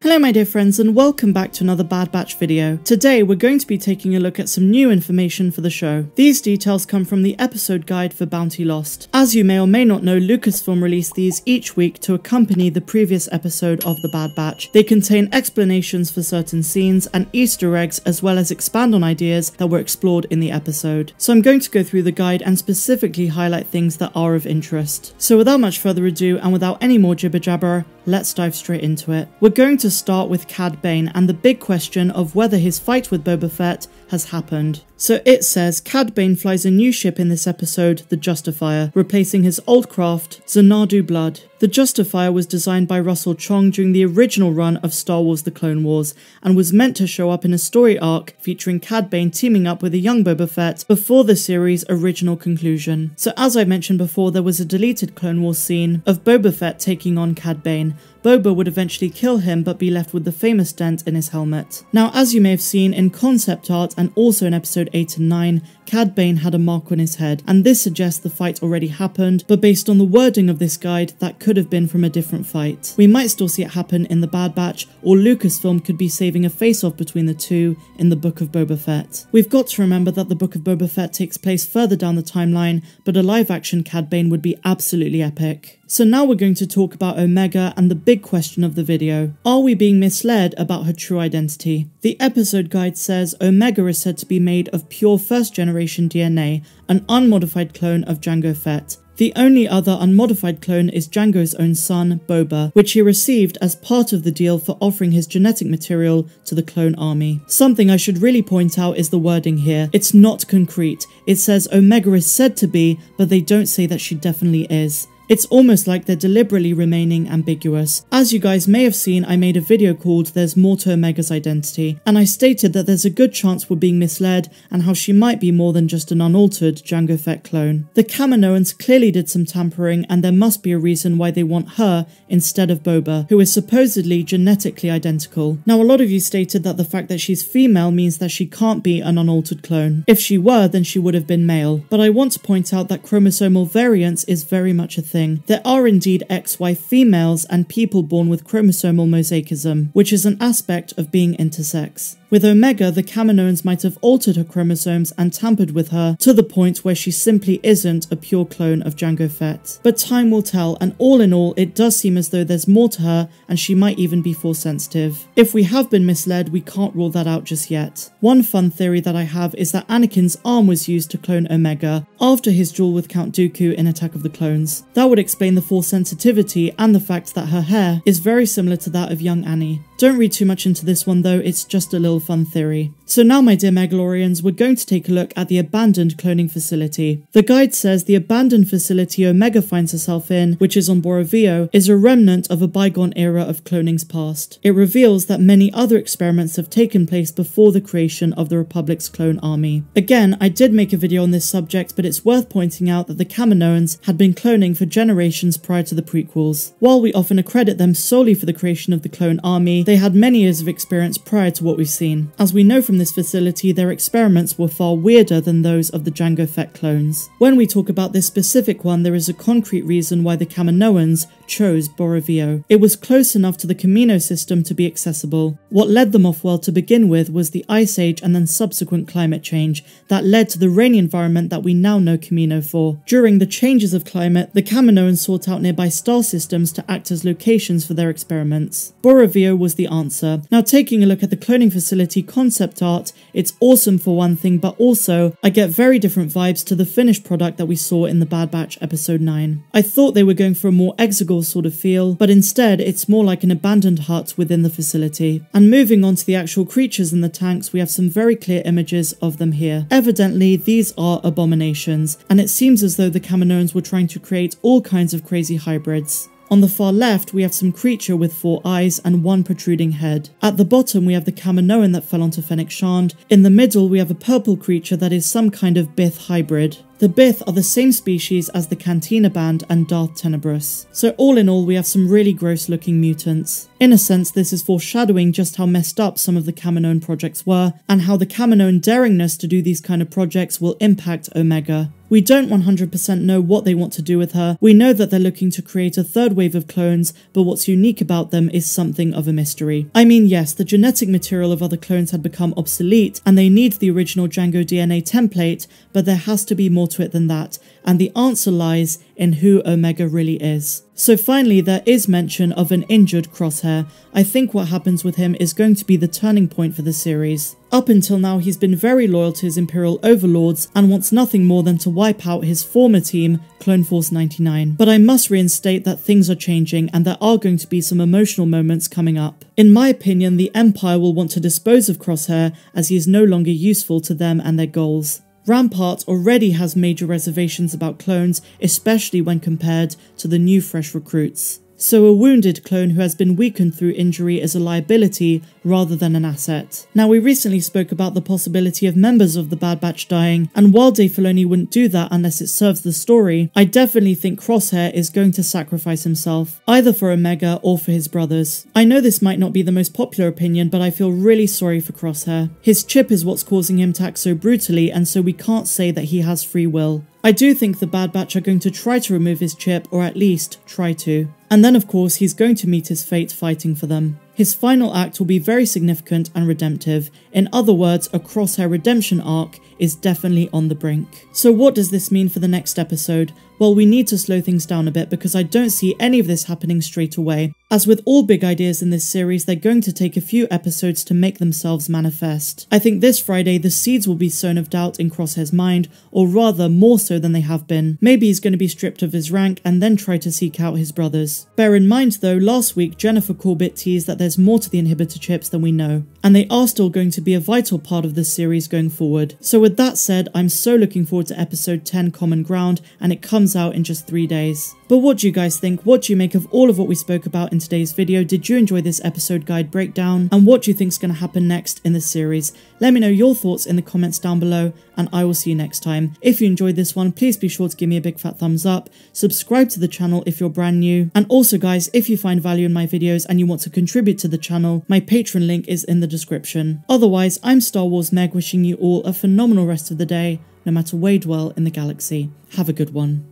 Hello my dear friends and welcome back to another Bad Batch video. Today we're going to be taking a look at some new information for the show. These details come from the episode guide for Bounty Lost. As you may or may not know, Lucasfilm released these each week to accompany the previous episode of the Bad Batch. They contain explanations for certain scenes and Easter eggs, as well as expand on ideas that were explored in the episode. So I'm going to go through the guide and specifically highlight things that are of interest. So without much further ado and without any more jibber jabber, let's dive straight into it. We're going to start with Cad Bane and the big question of whether his fight with Boba Fett has happened. So it says Cad Bane flies a new ship in this episode, the Justifier, replacing his old craft, Xanadu Blood. The Justifier was designed by Russell Chong during the original run of Star Wars The Clone Wars, and was meant to show up in a story arc featuring Cad Bane teaming up with a young Boba Fett before the series' original conclusion. So as I mentioned before, there was a deleted Clone Wars scene of Boba Fett taking on Cad Bane. Boba would eventually kill him but be left with the famous dent in his helmet. Now, as you may have seen in concept art and also in episode 8 and 9, Cad Bane had a mark on his head, and this suggests the fight already happened, but based on the wording of this guide, that could have been from a different fight. We might still see it happen in the Bad Batch, or Lucasfilm could be saving a face-off between the two in the Book of Boba Fett. We've got to remember that the Book of Boba Fett takes place further down the timeline, but a live-action Cad Bane would be absolutely epic. So now we're going to talk about Omega and the big question of the video. Are we being misled about her true identity? The episode guide says Omega is said to be made of pure first-generation DNA, an unmodified clone of Jango Fett. The only other unmodified clone is Jango's own son, Boba, which he received as part of the deal for offering his genetic material to the clone army. Something I should really point out is the wording here. It's not concrete. It says Omega is said to be, but they don't say that she definitely is. It's almost like they're deliberately remaining ambiguous. As you guys may have seen, I made a video called There's More to Omega's Identity, and I stated that there's a good chance we're being misled and how she might be more than just an unaltered Jango Fett clone. The Kaminoans clearly did some tampering, and there must be a reason why they want her instead of Boba, who is supposedly genetically identical. Now, a lot of you stated that the fact that she's female means that she can't be an unaltered clone. If she were, then she would have been male. But I want to point out that chromosomal variance is very much a thing. There are indeed XY females and people born with chromosomal mosaicism, which is an aspect of being intersex. With Omega, the Kaminoans might have altered her chromosomes and tampered with her to the point where she simply isn't a pure clone of Jango Fett. But time will tell, and all in all, it does seem as though there's more to her and she might even be force sensitive. If we have been misled, we can't rule that out just yet. One fun theory that I have is that Anakin's arm was used to clone Omega after his duel with Count Dooku in Attack of the Clones. That would explain the force sensitivity and the fact that her hair is very similar to that of young Annie. Don't read too much into this one though, it's just a little fun theory. So now my dear Megalorians, we're going to take a look at the abandoned cloning facility. The guide says the abandoned facility Omega finds herself in, which is on Bora Vio, is a remnant of a bygone era of cloning's past. It reveals that many other experiments have taken place before the creation of the Republic's clone army. Again, I did make a video on this subject, but it's worth pointing out that the Kaminoans had been cloning for generations prior to the prequels. While we often accredit them solely for the creation of the clone army, they had many years of experience prior to what we've seen. As we know from this facility, their experiments were far weirder than those of the Jango Fett clones. When we talk about this specific one, there is a concrete reason why the Kaminoans chose Bora Vio. It was close enough to the Kamino system to be accessible. What led them off well to begin with was the Ice Age and then subsequent climate change that led to the rainy environment that we now know Kamino for. During the changes of climate, the Kaminoans sought out nearby star systems to act as locations for their experiments. Bora Vio was the answer. Now, taking a look at the cloning facility concept art, it's awesome for one thing, but also I get very different vibes to the finished product that we saw in the Bad Batch episode 9. I thought they were going for a more exegol sort of feel, but instead it's more like an abandoned hut within the facility. And moving on to the actual creatures in the tanks, we have some very clear images of them here. Evidently, these are abominations, and it seems as though the Kaminoans were trying to create all kinds of crazy hybrids. On the far left, we have some creature with 4 eyes and 1 protruding head. At the bottom, we have the Kaminoan that fell onto Fennec Shand. In the middle, we have a purple creature that is some kind of Bith hybrid. The Bith are the same species as the Cantina Band and Darth Tenebrous. So all in all, we have some really gross looking mutants. In a sense, this is foreshadowing just how messed up some of the Kaminoan projects were, and how the Kaminoan daringness to do these kind of projects will impact Omega. We don't 100% know what they want to do with her. We know that they're looking to create a third wave of clones, but what's unique about them is something of a mystery. I mean, yes, the genetic material of other clones had become obsolete, and they need the original Jango DNA template, but there has to be more to it than that, and the answer lies in who Omega really is. So finally, there is mention of an injured Crosshair. I think what happens with him is going to be the turning point for the series. Up until now, he's been very loyal to his Imperial overlords and wants nothing more than to wipe out his former team, Clone Force 99. But I must reinstate that things are changing and there are going to be some emotional moments coming up. In my opinion, the Empire will want to dispose of Crosshair as he is no longer useful to them and their goals. Rampart already has major reservations about clones, especially when compared to the new fresh recruits. So a wounded clone who has been weakened through injury is a liability rather than an asset. Now, we recently spoke about the possibility of members of the Bad Batch dying, and while Dave Filoni wouldn't do that unless it serves the story, I definitely think Crosshair is going to sacrifice himself, either for Omega or for his brothers. I know this might not be the most popular opinion, but I feel really sorry for Crosshair. His chip is what's causing him to act so brutally, and so we can't say that he has free will. I do think the Bad Batch are going to try to remove his chip, or at least try to. And then of course he's going to meet his fate fighting for them. His final act will be very significant and redemptive. In other words, a Crosshair redemption arc is definitely on the brink. So what does this mean for the next episode? Well, we need to slow things down a bit because I don't see any of this happening straight away. As with all big ideas in this series, they're going to take a few episodes to make themselves manifest. I think this Friday the seeds will be sown of doubt in Crosshair's mind, or rather more so than they have been. Maybe he's going to be stripped of his rank and then try to seek out his brothers. Bear in mind though, last week Jennifer Corbett teased that there's more to the inhibitor chips than we know, and they are still going to be a vital part of this series going forward. So with that said, I'm so looking forward to episode 10 Common Ground, and it comes out in just 3 days. But what do you guys think? What do you make of all of what we spoke about in today's video? Did you enjoy this episode guide breakdown? And what do you think is going to happen next in the series? Let me know your thoughts in the comments down below, and I will see you next time. If you enjoyed this one, please be sure to give me a big fat thumbs up, subscribe to the channel if you're brand new, and also guys, if you find value in my videos and you want to contribute to the channel, my Patreon link is in the description. Otherwise, I'm Star Wars Meg, wishing you all a phenomenal rest of the day, no matter where you dwell in the galaxy. Have a good one.